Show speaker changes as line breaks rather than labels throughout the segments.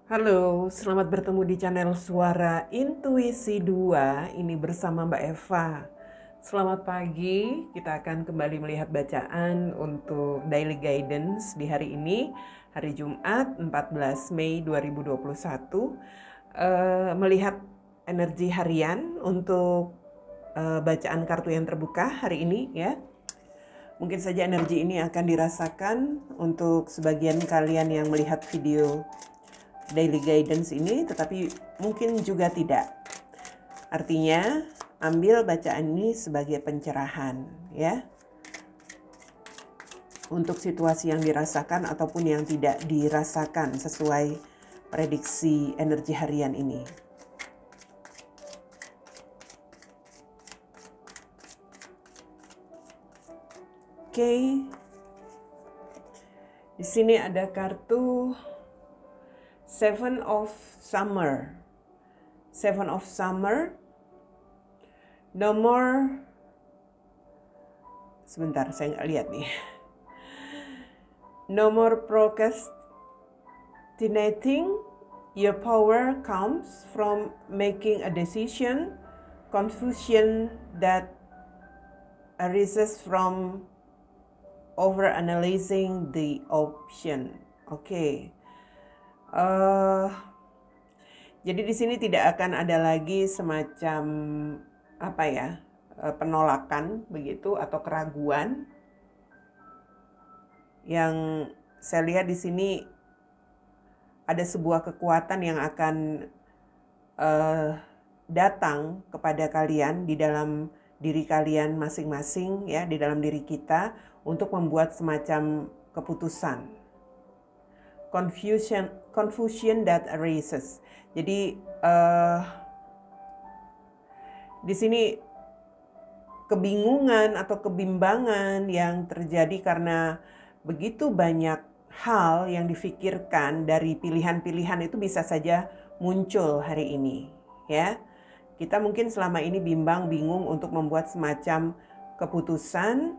Halo, selamat bertemu di channel Suara Intuisi 2. Ini bersama Mbak Eva. Selamat pagi, kita akan kembali melihat bacaan untuk Daily Guidance di hari ini, hari Jumat 14 Mei 2021. Melihat energi harian untuk bacaan kartu yang terbuka hari ini ya. Mungkin saja energi ini akan dirasakan untuk sebagian kalian yang melihat video Daily Guidance ini, tetapi mungkin juga tidak. Artinya, ambil bacaan ini sebagai pencerahan ya. Untuk situasi yang dirasakan ataupun yang tidak dirasakan sesuai prediksi energi harian ini. Oke. Di sini ada kartu Seven of Summer. Seven of Summer. Nomor, sebentar saya nggak lihat nih. Nomor procrastinating. Your power comes from making a decision. Confusion that arises from overanalyzing the option. Oke. Jadi di sini tidak akan ada lagi semacam penolakan begitu atau keraguan. Yang saya lihat di sini ada sebuah kekuatan yang akan datang kepada kalian di dalam diri kalian masing-masing ya, di dalam diri kita untuk membuat semacam keputusan. Confusion that arises. Jadi di sini kebingungan atau kebimbangan yang terjadi karena begitu banyak hal yang difikirkan dari pilihan-pilihan itu bisa saja muncul hari ini ya. Kita mungkin selama ini bimbang, bingung untuk membuat semacam keputusan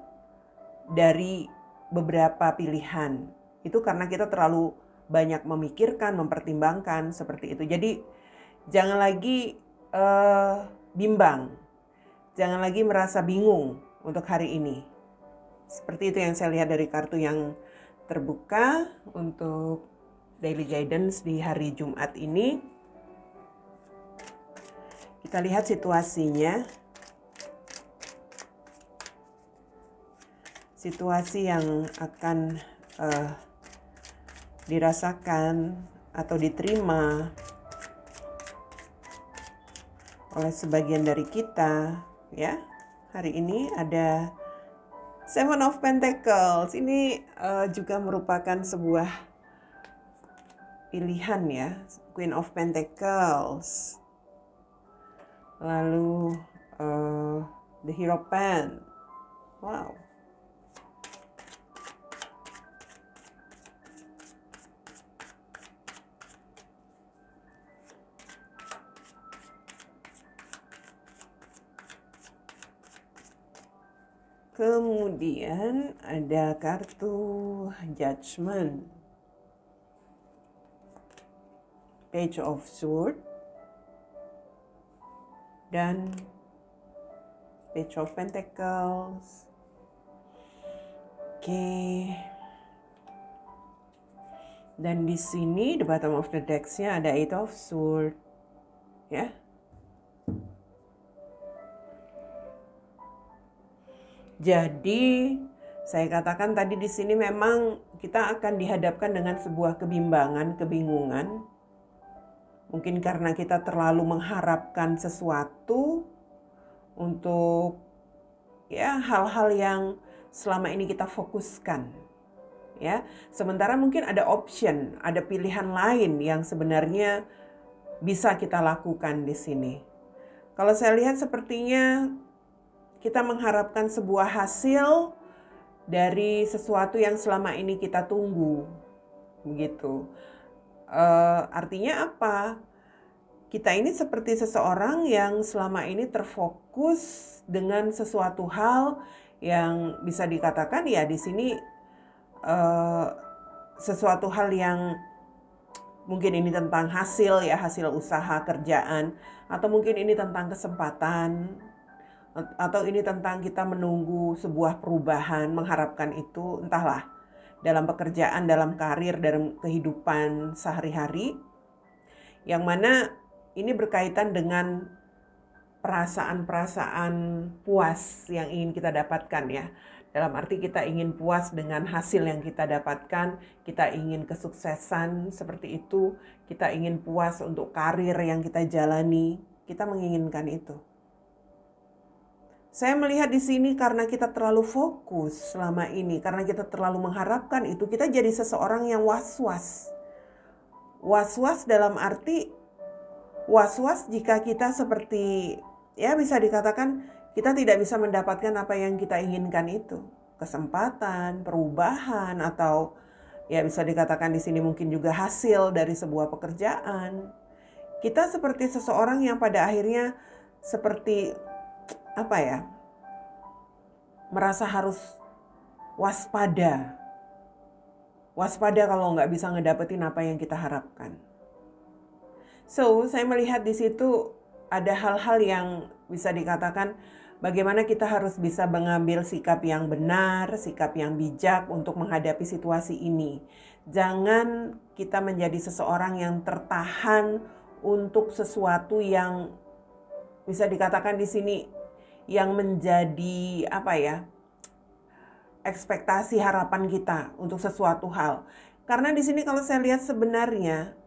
dari beberapa pilihan. Itu karena kita terlalu banyak memikirkan, mempertimbangkan seperti itu. Jadi jangan lagi bimbang, jangan lagi merasa bingung untuk hari ini. Seperti itu yang saya lihat dari kartu yang terbuka untuk Daily Guidance di hari Jumat ini. Kita lihat situasinya. Situasi yang akan dirasakan atau diterima oleh sebagian dari kita ya. Hari ini ada Seven of Pentacles. Ini juga merupakan sebuah pilihan ya. Queen of Pentacles. Lalu the Hierophant. Wow. Kemudian ada kartu Judgment. Page of Swords. Dan Page of Pentacles. Oke. Dan di sini the bottom of the deck-nya ada Eight of Swords. Ya. Jadi saya katakan tadi di sini memang kita akan dihadapkan dengan sebuah kebimbangan, kebingungan. Mungkin karena kita terlalu mengharapkan sesuatu untuk ya hal-hal yang selama ini kita fokuskan. Ya, sementara mungkin ada option, ada pilihan lain yang sebenarnya bisa kita lakukan di sini. Kalau saya lihat sepertinya kita mengharapkan sebuah hasil dari sesuatu yang selama ini kita tunggu, begitu. Artinya apa? Kita ini seperti seseorang yang selama ini terfokus dengan sesuatu hal yang bisa dikatakan ya di sini sesuatu hal yang mungkin ini tentang hasil ya, hasil usaha kerjaan, atau mungkin ini tentang kesempatan, atau ini tentang kita menunggu sebuah perubahan, mengharapkan itu, entahlah, dalam pekerjaan, dalam karir, dalam kehidupan sehari-hari, yang mana ini berkaitan dengan perasaan-perasaan puas yang ingin kita dapatkan ya. Dalam arti kita ingin puas dengan hasil yang kita dapatkan, kita ingin kesuksesan seperti itu, kita ingin puas untuk karir yang kita jalani, kita menginginkan itu. Saya melihat di sini karena kita terlalu fokus selama ini, karena kita terlalu mengharapkan itu, kita jadi seseorang yang was-was. Was-was dalam arti was-was jika kita seperti, ya bisa dikatakan kita tidak bisa mendapatkan apa yang kita inginkan itu. Kesempatan, perubahan, atau ya bisa dikatakan di sini mungkin juga hasil dari sebuah pekerjaan. Kita seperti seseorang yang pada akhirnya seperti apa ya, merasa harus waspada. Waspada kalau nggak bisa ngedapetin apa yang kita harapkan. So, saya melihat di situ ada hal-hal yang bisa dikatakan bagaimana kita harus bisa mengambil sikap yang benar, sikap yang bijak untuk menghadapi situasi ini. Jangan kita menjadi seseorang yang tertahan untuk sesuatu yang bisa dikatakan di sini yang menjadi apa ya, ekspektasi harapan kita untuk sesuatu hal. Karena di sini kalau saya lihat sebenarnya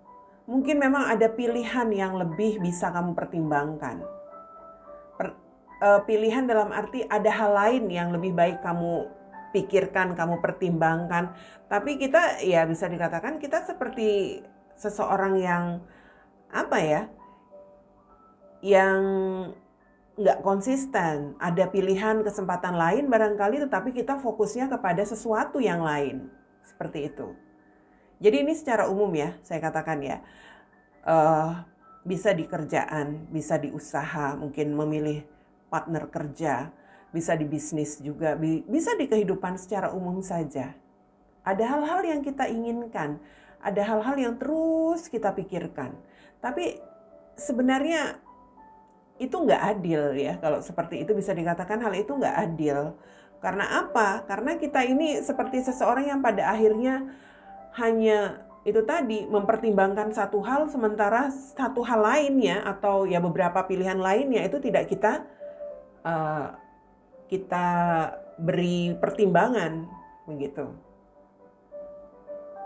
mungkin memang ada pilihan yang lebih bisa kamu pertimbangkan. Pilihan dalam arti ada hal lain yang lebih baik kamu pikirkan, kamu pertimbangkan. Tapi kita ya bisa dikatakan kita seperti seseorang yang apa ya, yang nggak konsisten. Ada pilihan, kesempatan lain barangkali, tetapi kita fokusnya kepada sesuatu yang lain. Seperti itu. Jadi ini secara umum ya, saya katakan ya, bisa di kerjaan, bisa di usaha, mungkin memilih partner kerja, bisa di bisnis juga, bisa di kehidupan secara umum saja. Ada hal-hal yang kita inginkan, ada hal-hal yang terus kita pikirkan. Tapi sebenarnya itu nggak adil ya, kalau seperti itu bisa dikatakan hal itu nggak adil. Karena apa? Karena kita ini seperti seseorang yang pada akhirnya hanya itu tadi mempertimbangkan satu hal, sementara satu hal lainnya atau ya beberapa pilihan lainnya itu tidak kita beri pertimbangan begitu.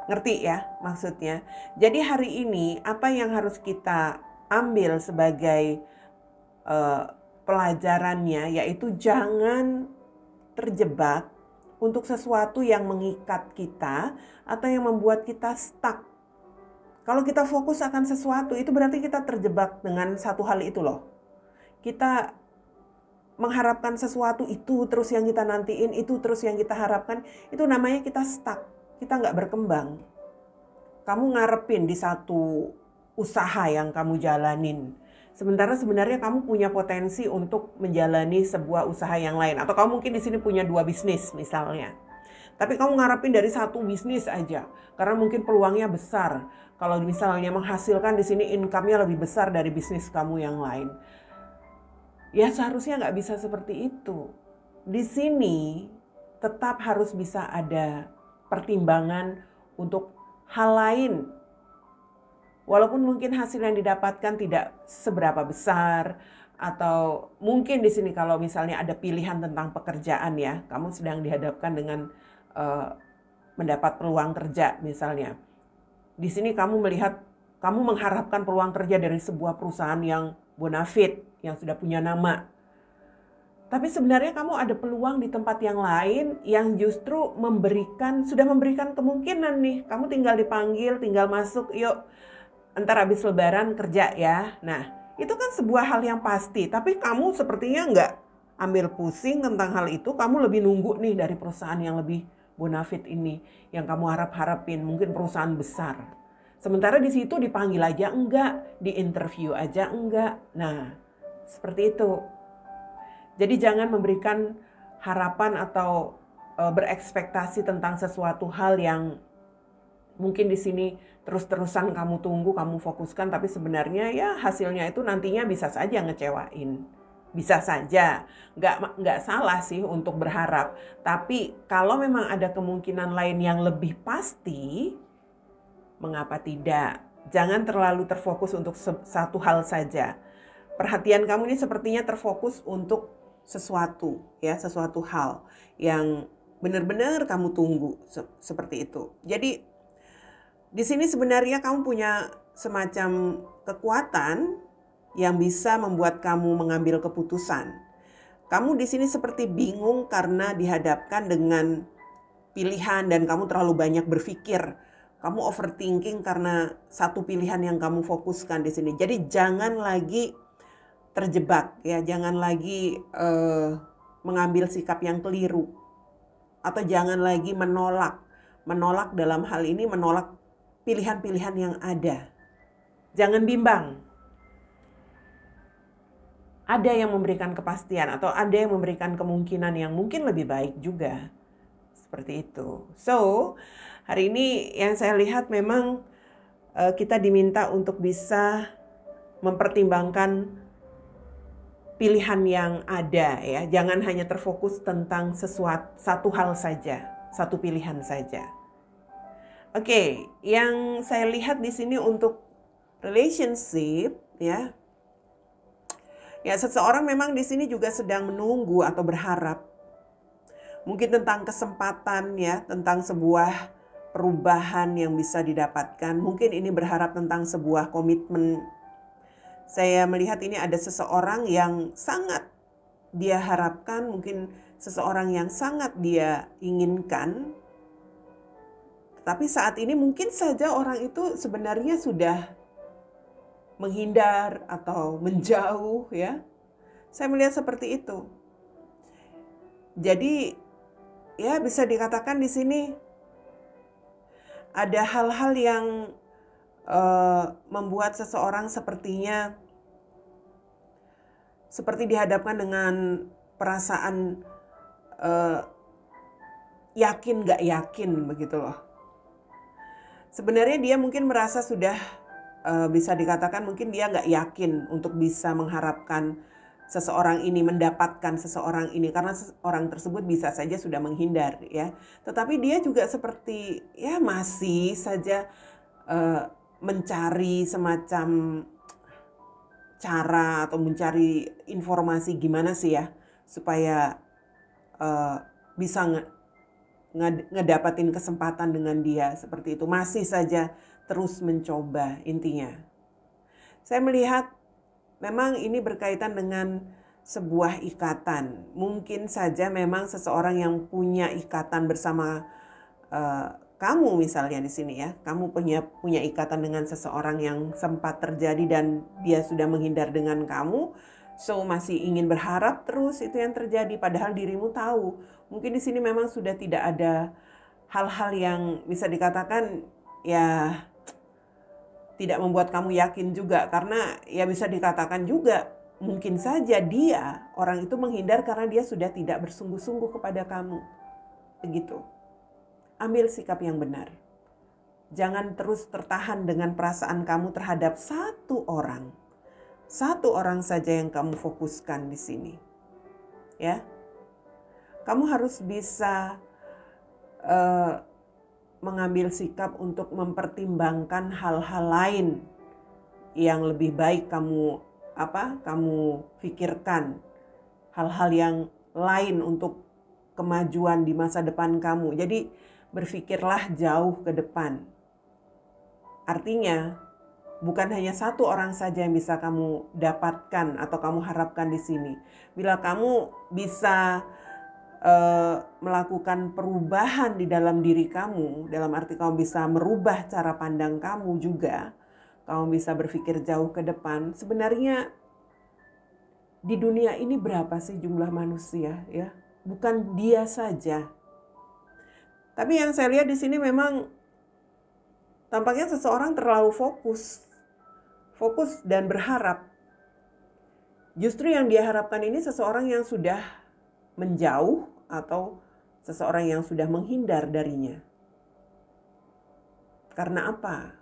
Ngerti ya maksudnya? Jadi hari ini apa yang harus kita ambil sebagai pelajarannya yaitu jangan terjebak untuk sesuatu yang mengikat kita atau yang membuat kita stuck. Kalau kita fokus akan sesuatu itu berarti kita terjebak dengan satu hal itu loh. Kita mengharapkan sesuatu itu terus yang kita nantiin, itu terus yang kita harapkan, itu namanya kita stuck. Kita nggak berkembang. Kamu ngarepin di satu usaha yang kamu jalanin. Sementara sebenarnya kamu punya potensi untuk menjalani sebuah usaha yang lain. Atau kamu mungkin di sini punya 2 bisnis misalnya. Tapi kamu ngarepin dari satu bisnis aja. Karena mungkin peluangnya besar. Kalau misalnya menghasilkan di sini income-nya lebih besar dari bisnis kamu yang lain. Ya seharusnya nggak bisa seperti itu. Di sini tetap harus bisa ada pertimbangan untuk hal lain. Walaupun mungkin hasil yang didapatkan tidak seberapa besar, atau mungkin di sini kalau misalnya ada pilihan tentang pekerjaan ya, kamu sedang dihadapkan dengan mendapat peluang kerja misalnya. Di sini kamu melihat, kamu mengharapkan peluang kerja dari sebuah perusahaan yang bonafit, yang sudah punya nama. Tapi sebenarnya kamu ada peluang di tempat yang lain yang justru sudah memberikan kemungkinan nih, kamu tinggal dipanggil, tinggal masuk, yuk. Entar habis lebaran kerja ya. Nah, itu kan sebuah hal yang pasti. Tapi kamu sepertinya nggak ambil pusing tentang hal itu. Kamu lebih nunggu nih dari perusahaan yang lebih bonafit ini. Yang kamu harap-harapin. Mungkin perusahaan besar. Sementara di situ dipanggil aja enggak. Di interview aja enggak. Nah, seperti itu. Jadi jangan memberikan harapan atau berekspektasi tentang sesuatu hal yang Mungkin di sini terus-terusan kamu tunggu, kamu fokuskan, tapi sebenarnya ya hasilnya itu nantinya bisa saja ngecewain. Bisa saja, nggak salah sih untuk berharap. Tapi kalau memang ada kemungkinan lain yang lebih pasti, mengapa tidak? Jangan terlalu terfokus untuk satu hal saja. Perhatian kamu ini sepertinya terfokus untuk sesuatu, ya, sesuatu hal yang benar-benar kamu tunggu, seperti itu. Jadi di sini sebenarnya kamu punya semacam kekuatan yang bisa membuat kamu mengambil keputusan. Kamu di sini seperti bingung karena dihadapkan dengan pilihan dan kamu terlalu banyak berpikir. Kamu overthinking karena satu pilihan yang kamu fokuskan di sini. Jadi jangan lagi terjebak, ya, jangan lagi mengambil sikap yang keliru, atau jangan lagi menolak dalam hal ini, menolak pilihan-pilihan yang ada. Jangan bimbang. Ada yang memberikan kepastian atau ada yang memberikan kemungkinan yang mungkin lebih baik juga. Seperti itu. So, hari ini yang saya lihat memang kita diminta untuk bisa mempertimbangkan pilihan yang ada, ya. Jangan hanya terfokus tentang satu hal saja, satu pilihan saja. Oke, yang saya lihat di sini untuk relationship, ya. Ya, seseorang memang di sini juga sedang menunggu atau berharap. Mungkin tentang kesempatan, ya, tentang sebuah perubahan yang bisa didapatkan. Mungkin ini berharap tentang sebuah komitmen. Saya melihat ini ada seseorang yang sangat dia harapkan, mungkin seseorang yang sangat dia inginkan. Tapi saat ini mungkin saja orang itu sebenarnya sudah menghindar atau menjauh, ya. Saya melihat seperti itu. Jadi ya bisa dikatakan di sini ada hal-hal yang membuat seseorang sepertinya seperti dihadapkan dengan perasaan yakin gak yakin, begitu loh. Sebenarnya dia mungkin merasa sudah bisa dikatakan mungkin dia gak yakin untuk bisa mengharapkan seseorang ini, mendapatkan seseorang ini, karena orang tersebut bisa saja sudah menghindar, ya. Tetapi dia juga seperti ya masih saja mencari semacam cara atau mencari informasi gimana sih ya supaya bisa ngedapatin kesempatan dengan dia, seperti itu. Masih saja terus mencoba, intinya. Saya melihat memang ini berkaitan dengan sebuah ikatan. Mungkin saja memang seseorang yang punya ikatan bersama kamu misalnya di sini, ya. Kamu punya ikatan dengan seseorang yang sempat terjadi dan dia sudah menghindar dengan kamu. So masih ingin berharap terus itu yang terjadi, padahal dirimu tahu. Mungkin di sini memang sudah tidak ada hal-hal yang bisa dikatakan ya tidak membuat kamu yakin juga, karena ya bisa dikatakan juga mungkin saja dia, orang itu menghindar karena dia sudah tidak bersungguh-sungguh kepada kamu. Begitu. Ambil sikap yang benar. Jangan terus tertahan dengan perasaan kamu terhadap satu orang. Satu orang saja yang kamu fokuskan di sini. Ya. Kamu harus bisa mengambil sikap untuk mempertimbangkan hal-hal lain yang lebih baik kamu pikirkan, hal-hal yang lain untuk kemajuan di masa depan kamu. Jadi berpikirlah jauh ke depan. Artinya bukan hanya satu orang saja yang bisa kamu dapatkan atau kamu harapkan di sini. Bila kamu bisa melakukan perubahan di dalam diri kamu, dalam arti kamu bisa merubah cara pandang kamu juga, kamu bisa berpikir jauh ke depan. Sebenarnya di dunia ini berapa sih jumlah manusia, ya? Bukan dia saja. Tapi yang saya lihat di sini memang tampaknya seseorang terlalu fokus dan berharap. Justru yang dia harapkan ini seseorang yang sudah menjauh atau seseorang yang sudah menghindar darinya. Karena apa?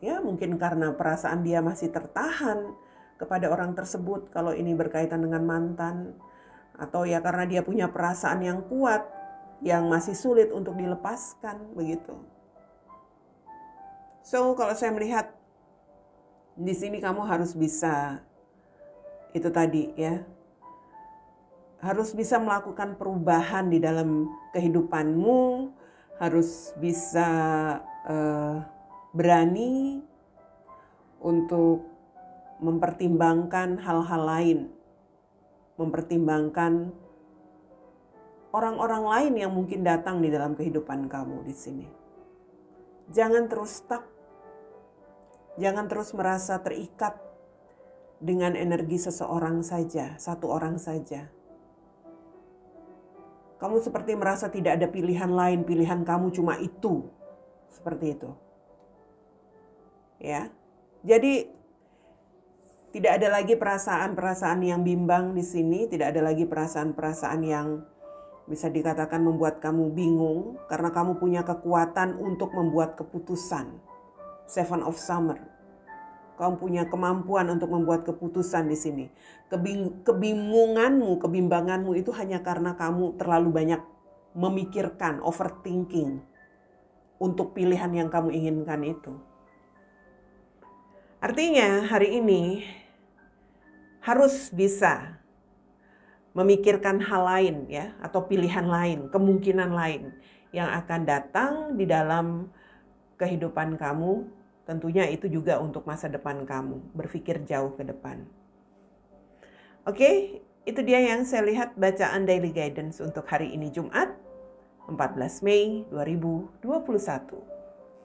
Ya, mungkin karena perasaan dia masih tertahan kepada orang tersebut kalau ini berkaitan dengan mantan. Atau ya karena dia punya perasaan yang kuat, yang masih sulit untuk dilepaskan, begitu. So, kalau saya melihat di sini kamu harus bisa, itu tadi ya, harus bisa melakukan perubahan di dalam kehidupanmu, harus bisa berani untuk mempertimbangkan hal-hal lain, mempertimbangkan orang-orang lain yang mungkin datang di dalam kehidupan kamu di sini. Jangan terus stuck, jangan terus merasa terikat dengan energi seseorang saja, satu orang saja. Kamu seperti merasa tidak ada pilihan lain, pilihan kamu cuma itu. Seperti itu. Ya. Jadi tidak ada lagi perasaan-perasaan yang bimbang di sini, tidak ada lagi perasaan-perasaan yang bisa dikatakan membuat kamu bingung karena kamu punya kekuatan untuk membuat keputusan. Seven of Summer. Kamu punya kemampuan untuk membuat keputusan di sini. Kebingunganmu, kebimbanganmu itu hanya karena kamu terlalu banyak memikirkan, overthinking untuk pilihan yang kamu inginkan itu. Artinya hari ini harus bisa memikirkan hal lain ya, atau pilihan lain, kemungkinan lain yang akan datang di dalam kehidupan kamu. Tentunya itu juga untuk masa depan kamu, berpikir jauh ke depan. Oke, itu dia yang saya lihat bacaan Daily Guidance untuk hari ini Jumat 14 Mei 2021.